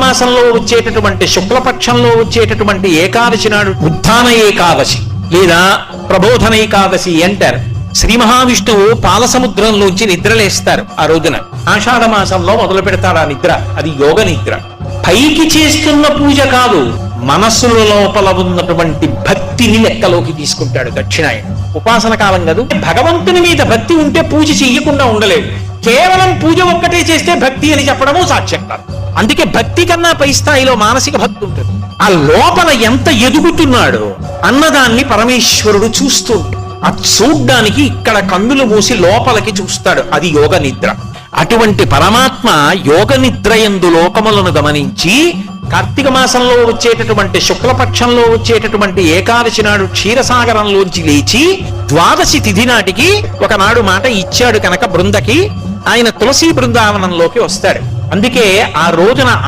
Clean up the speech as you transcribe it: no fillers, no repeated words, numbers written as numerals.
మాసంలో వచ్చేటటువంటి శుక్లపక్షంలో వచ్చేటటువంటి ఏకాదశి నాడు ఉత్థాన ఏకాదశి లేదా ప్రబోధన ఏకాదశి అంటారు. శ్రీ మహావిష్ణువు పాలసముద్రంలోంచి నిద్రలేస్తారు. ఆ రోజున ఆషాఢ మాసంలో మొదలు పెడతాడు ఆ నిద్ర. అది యోగ నిద్ర. పైకి చేస్తున్న పూజ కాదు, మనస్సుల లోపల ఉన్నటువంటి భక్తిని లెక్కలోకి తీసుకుంటాడు దక్షిణాయనం. ఉపాసన కాలం కాదు. భగవంతుని మీద భక్తి ఉంటే పూజ చెయ్యకుండా ఉండలేవు. కేవలం పూజ ఒక్కటే చేస్తే భక్తి అని చెప్పడము సాక్ష్యం కాదు. అందుకే భక్తి కన్నా పై స్థాయిలో మానసిక భక్తి ఉంటుంది. ఆ లోపల ఎంత ఎదుగుతున్నాడో అన్నదాన్ని పరమేశ్వరుడు చూస్తూ ఆ చూడ్డానికి ఇక్కడ కన్నులు మూసి లోపలికి చూస్తాడు. అది యోగ నిద్ర. అటువంటి పరమాత్మ యోగ నిద్ర యందు లోకములను గమనించి కార్తీక మాసంలో వచ్చేటటువంటి శుక్లపక్షంలో వచ్చేటటువంటి ఏకాదశి నాడు క్షీరసాగరంలోంచి లేచి ద్వాదశి తిథి నాటికి ఒకనాడు మాట ఇచ్చాడు కనుక బృందకి ఆయన తులసి బృందావనంలోకి వస్తాడు. అందుకే ఆ రోజున